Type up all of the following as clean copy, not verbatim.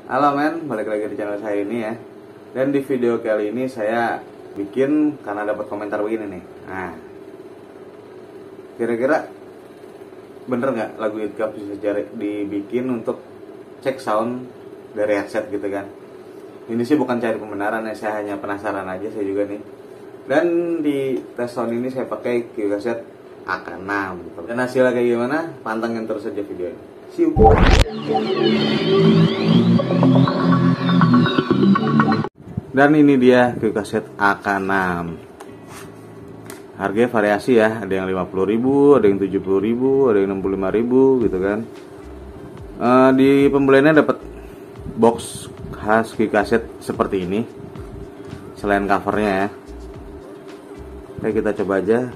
Halo men, balik lagi di channel saya ini ya. Dan di video kali ini saya bikin karena dapat komentar begini nih. Nah, kira-kira bener nggak lagu Itkaf bisa dibikin untuk cek sound dari headset gitu kan? Ini sih bukan cari pembenaran ya, saya hanya penasaran aja saya juga nih. Dan di tes sound ini saya pakai Q Cassette AK6 gitu. Dan hasilnya kayak gimana? Pantengin terus saja video ini. See you. Dan ini dia Q Cassette AK6. Harganya variasi ya, ada yang 50.000, ada yang 70.000, ada yang 65.000 gitu kan. Di pembeliannya dapat box khas Q Cassette seperti ini. Selain covernya ya. Oke, kita coba aja.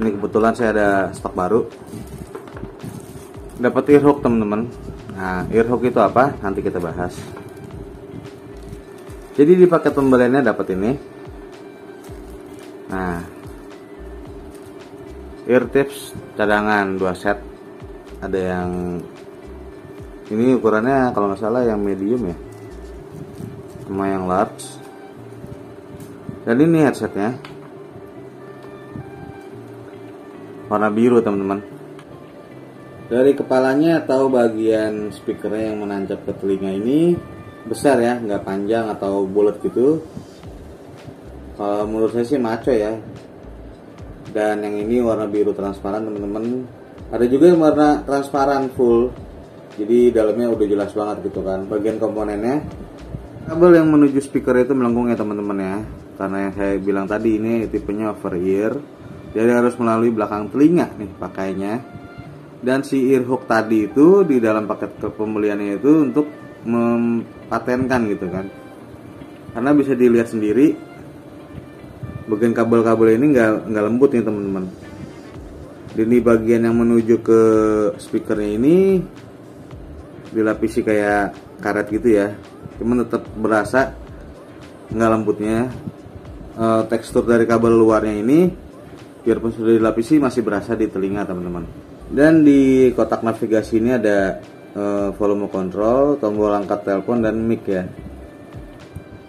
Ini kebetulan saya ada stok baru. Dapat earhook teman-teman. Nah, earhook itu apa? Nanti kita bahas. Jadi di paket pembeliannya dapat ini. Nah, ear tips cadangan 2 set. Ada yang ini ukurannya kalau nggak salah yang medium ya, sama yang large. Dan ini headsetnya warna biru teman-teman. Dari kepalanya atau bagian speakernya yang menancap ke telinga ini besar ya, nggak panjang atau bulat gitu. Kalau menurut saya sih maco ya. Dan yang ini warna biru transparan teman-teman. Ada juga yang warna transparan full. Jadi dalamnya udah jelas banget gitu kan. Bagian komponennya, kabel yang menuju speaker itu melengkung ya teman-teman ya. Karena yang saya bilang tadi ini tipenya over ear. Jadi harus melalui belakang telinga nih pakainya. Dan si earhook tadi itu di dalam paket pembeliannya itu untuk mempatenkan gitu kan. Karena bisa dilihat sendiri bagian kabel-kabel ini nggak lembut nih teman-teman. Ini bagian yang menuju ke speakernya ini dilapisi kayak karet gitu ya. Cuman tetap berasa nggak lembutnya. Tekstur dari kabel luarnya ini biarpun sudah dilapisi masih berasa di telinga teman-teman. Dan di kotak navigasi ini ada volume control, tombol angkat telepon dan mic ya.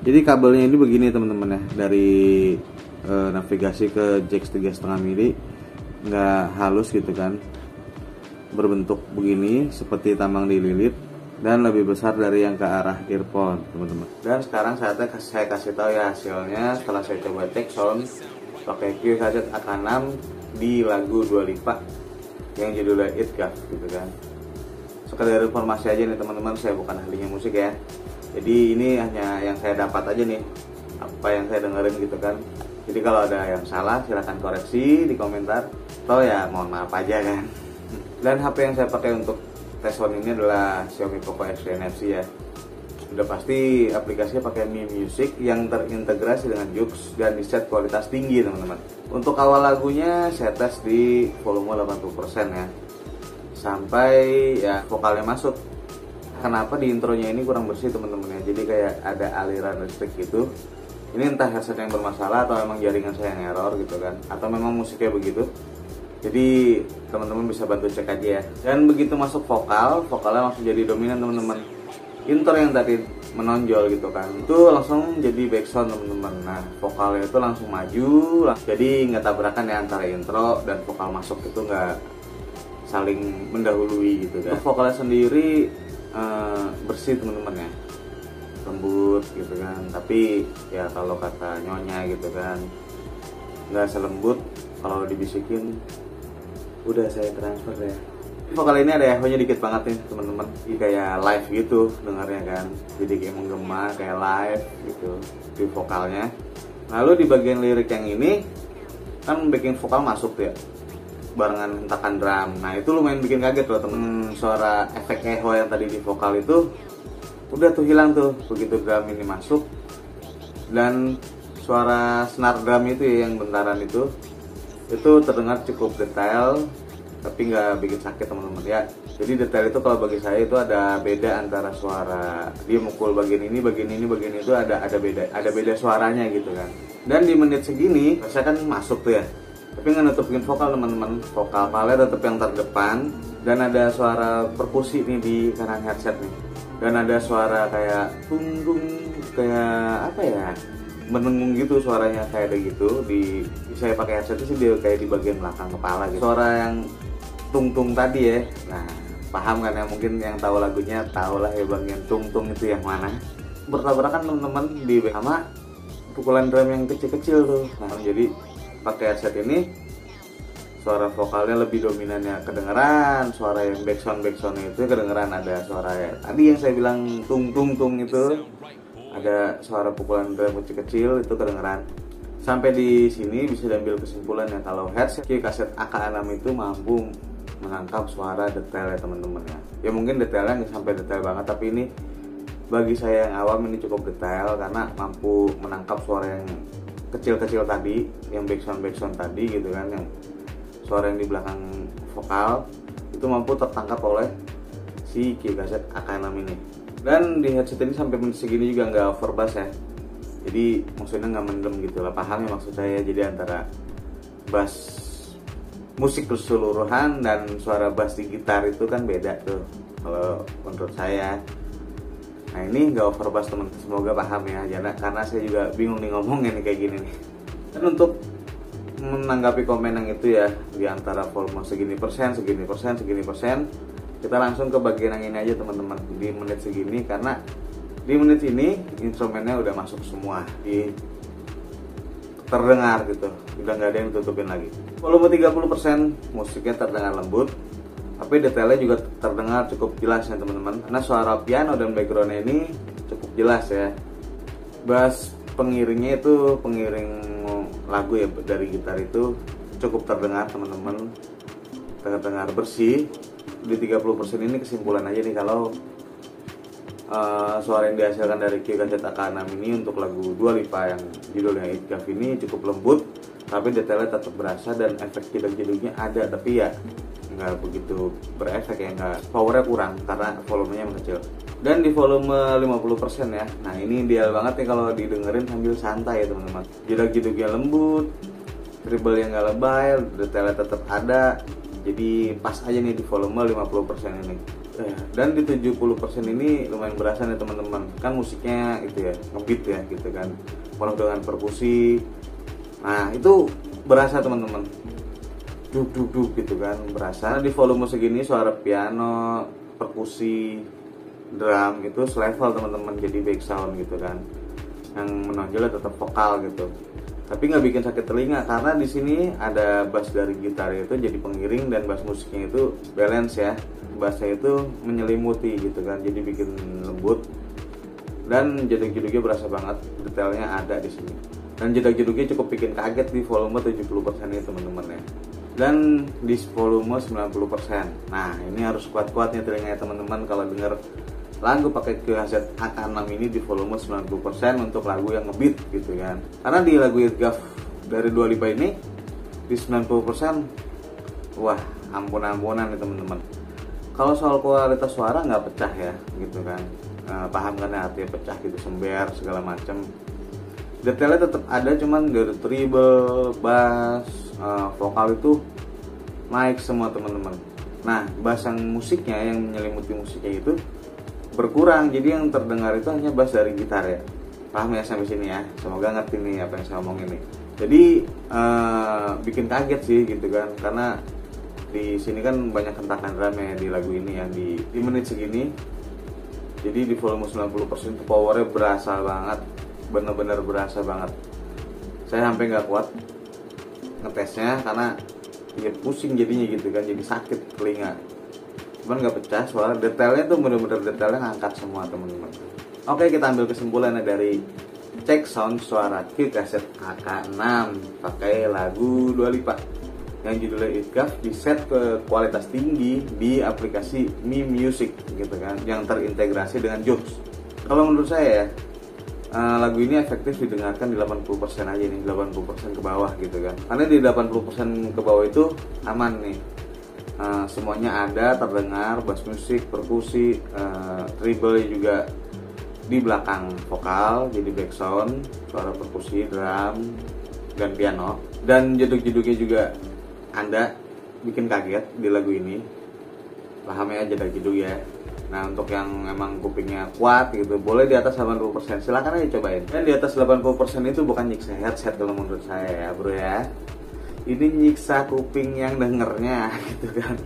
Jadi kabelnya ini begini teman-teman ya, dari navigasi ke jack 3,5 mili, nggak halus gitu kan, berbentuk begini seperti tambang dililit dan lebih besar dari yang ke arah earphone teman-teman. Dan sekarang saatnya saya kasih tahu ya hasilnya setelah saya coba cek sound pakai Q Cassette AK6 di lagu Dua Lipa yang judulnya Itkaf gitu kan. Sekedar informasi aja nih teman-teman, saya bukan ahlinya musik ya. Jadi ini hanya yang saya dapat aja nih, apa yang saya dengerin gitu kan. Jadi kalau ada yang salah silahkan koreksi di komentar. Atau ya mohon maaf aja kan. Dan HP yang saya pakai untuk tes sound ini adalah Xiaomi Poco X3 NFC ya. Udah pasti aplikasinya pakai Mi Music yang terintegrasi dengan Joox dan di set kualitas tinggi teman-teman. Untuk awal lagunya saya tes di volume 80% ya, sampai ya vokalnya masuk. Kenapa di intronya ini kurang bersih teman-teman ya, jadi kayak ada aliran listrik gitu. Ini entah headset yang bermasalah atau emang jaringan saya yang error gitu kan, atau memang musiknya begitu. Jadi teman-teman bisa bantu cek aja ya. Dan begitu masuk vokalnya langsung jadi dominan teman-teman. Intro yang tadi menonjol gitu kan, itu langsung jadi backsound teman-teman. Nah, vokalnya itu langsung maju, jadi nggak tabrakan ya antara intro dan vokal masuk, itu nggak saling mendahului gitu kan. Vokalnya sendiri bersih teman-teman ya, lembut gitu kan. Tapi ya kalau kata nyonya gitu kan, nggak selembut kalau dibisikin. Udah saya transfer ya. Vokal ini ada echo-nya dikit banget nih teman-teman. Jadi kayak live gitu dengarnya kan. Jadi kayak menggema, kayak live gitu di vokalnya. Lalu di bagian lirik yang ini kan backing vokal masuk ya, barengan hentakan drum. Nah itu lumayan bikin kaget loh temen. Suara efek echo yang tadi di vokal itu udah tuh hilang tuh begitu drum ini masuk. Dan suara snare drum itu ya yang bentaran itu terdengar cukup detail, tapi nggak bikin sakit teman-teman ya. Jadi detail itu kalau bagi saya itu ada beda antara suara dia mukul bagian ini, bagian itu ada beda suaranya gitu kan. Dan di menit segini saya kan masuk tuh ya, tapi nggak nutupin vokal teman-teman. Vokal palnya tetap yang terdepan dan ada suara perkusi nih di kanan headset nih. dan ada suara kayak tung tung, kayak apa ya, menengung gitu suaranya, kayak ada gitu. Di saya pakai headset sih dia kayak di bagian belakang kepala gitu, suara yang tung tung tadi ya. Nah paham kan ya, mungkin yang tahu lagunya tahu lah ya bagian tung tung itu yang mana. Bertabrakan teman-teman di sama pukulan drum yang kecil-kecil tuh. Nah jadi pakai headset ini suara vokalnya lebih dominannya kedengeran, suara yang backsoundnya itu kedengeran, ada suara ya tadi yang saya bilang tung tung tung itu, ada suara pukulan drum kecil-kecil itu kedengeran. Sampai di sini bisa diambil kesimpulan ya kalau headset kaset AK6 itu mampu menangkap suara detailnya teman-teman ya. Ya mungkin detailnya nggak sampai detail banget, tapi ini bagi saya yang awam ini cukup detail karena mampu menangkap suara yang kecil-kecil tadi, yang backsound tadi gitu kan, yang suara yang di belakang vokal itu mampu tertangkap oleh si kaset AK6 ini. Dan di headset ini sampai menit segini juga nggak overbass ya, jadi maksudnya nggak mendem gitu lah, paham ya maksud saya. Jadi antara bass musik keseluruhan dan suara bass di gitar itu kan beda tuh kalau menurut saya. Nah ini nggak overbass teman, semoga paham ya, karena saya juga bingung nih ngomongnya nih kayak gini nih. Dan untuk menanggapi komen yang itu ya, di antara volume segini persen, kita langsung ke bagian yang ini aja teman-teman, di menit segini, karena di menit ini instrumennya udah masuk semua, terdengar gitu, udah nggak ada yang tutupin lagi. Volume 30% musiknya terdengar lembut, tapi detailnya juga terdengar cukup jelas ya teman-teman, karena suara piano dan backgroundnya ini cukup jelas ya. Bass pengiringnya itu pengiring lagu ya dari gitar itu cukup terdengar teman-teman, terdengar bersih. Di 30% ini kesimpulan aja nih kalau suara yang dihasilkan dari kaset AK6 ini untuk lagu Dua Lipa yang judulnya It Gave ini cukup lembut, tapi detailnya tetap berasa dan efek jeduk-jeduknya ada, tapi ya nggak begitu berefek ya, nggak, powernya kurang karena volumenya mengecil. Dan di volume 50% ya, nah ini ideal banget nih kalau didengerin sambil santai ya teman-teman. Jeduk-jeduknya lembut, treble yang nggak lebay, detailnya tetap ada, jadi pas aja nih di volume 50% ini. Dan di 70% ini lumayan berasa nih teman-teman, kan musiknya itu ya ngebeat ya gitu kan, penuh dengan perkusi. Nah itu berasa teman-teman, duk gitu kan, berasa. Di volume segini suara piano, perkusi, drum gitu selevel teman-teman, jadi back sound gitu kan, yang menonjolnya tetap vokal gitu, tapi nggak bikin sakit telinga karena di sini ada bass dari gitar itu jadi pengiring, dan bass musiknya itu balance ya, bassnya itu menyelimuti gitu kan, jadi bikin lembut dan jeduk-jeduknya berasa banget, detailnya ada di sini. Dan jeduk-jeduknya cukup bikin kaget di volume 70% ini teman-teman ya. Dan di volume 90%. Nah, ini harus kuat-kuatnya telinganya teman-teman kalau denger lagu pakai kaset AK6 ini di volume 90% untuk lagu yang ngebeat gitu kan. Karena di lagu It Gave dari Dua Lipa ini di 90%, wah ampun-ampunan nih teman-teman. Kalau soal kualitas suara nggak pecah ya gitu kan, paham kan ya artinya pecah gitu, sember segala macam. Detailnya tetap ada, cuman dari treble, bass, vokal itu naik semua teman-teman. Nah bass yang musiknya, yang menyelimuti musiknya itu berkurang, jadi yang terdengar itu hanya bass dari gitar ya. Paham ya sampai sini ya, semoga ngerti nih apa yang saya omongin nih. Jadi bikin kaget sih gitu kan, karena di sini kan banyak hentakan drum ya di lagu ini ya, di menit segini. Jadi di volume 90% itu powernya berasa banget, bener-bener berasa banget. Saya sampai nggak kuat ngetesnya karena ya pusing jadinya gitu kan, jadi sakit telinga. Cuman nggak pecah, suara detailnya tuh bener-bener detailnya ngangkat semua teman-teman. Oke, kita ambil kesimpulannya dari cek sound suara kaset AK6 pakai lagu Dua Lipa yang judulnya It Gave, di set ke kualitas tinggi di aplikasi Mi Music gitu kan, yang terintegrasi dengan Joox. Kalau menurut saya ya, lagu ini efektif didengarkan di 80% aja nih, 80% ke bawah gitu kan. Karena di 80% ke bawah itu aman nih. Semuanya ada, terdengar bass musik, perkusi, treble juga di belakang vokal, jadi back sound, suara perkusi, drum, dan piano. Dan jeduk-jeduknya juga Anda bikin kaget di lagu ini. Paham ya jeduk-jeduk ya. Nah untuk yang emang kupingnya kuat gitu, boleh di atas 80%, silahkan aja cobain. Dan di atas 80% itu bukan nyiksa headset kalau menurut saya ya bro ya. Ini nyiksa kuping yang dengernya gitu kan.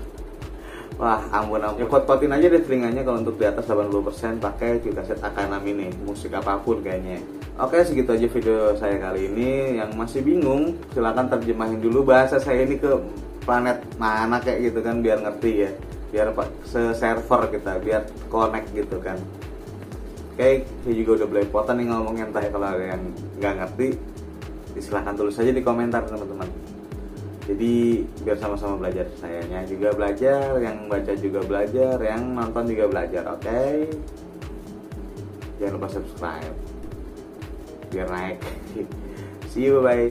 Wah ampun. Ya kuat-kuatin aja deh telinganya kalau untuk di atas 80% pakai Q-Cassette Akana Mini, musik apapun kayaknya. Oke, segitu aja video saya kali ini. Yang masih bingung silahkan terjemahin dulu bahasa saya ini ke planet mana kayak gitu kan, biar ngerti ya, biar se-server kita, biar connect gitu kan. Oke, saya juga udah belepotan nih ngomongnya, entah ya kalau ada yang nggak ngerti silahkan tulis aja di komentar teman-teman. Jadi biar sama-sama belajar, sayanya juga belajar, yang baca juga belajar, yang nonton juga belajar. Oke, jangan lupa subscribe biar naik. See you, bye.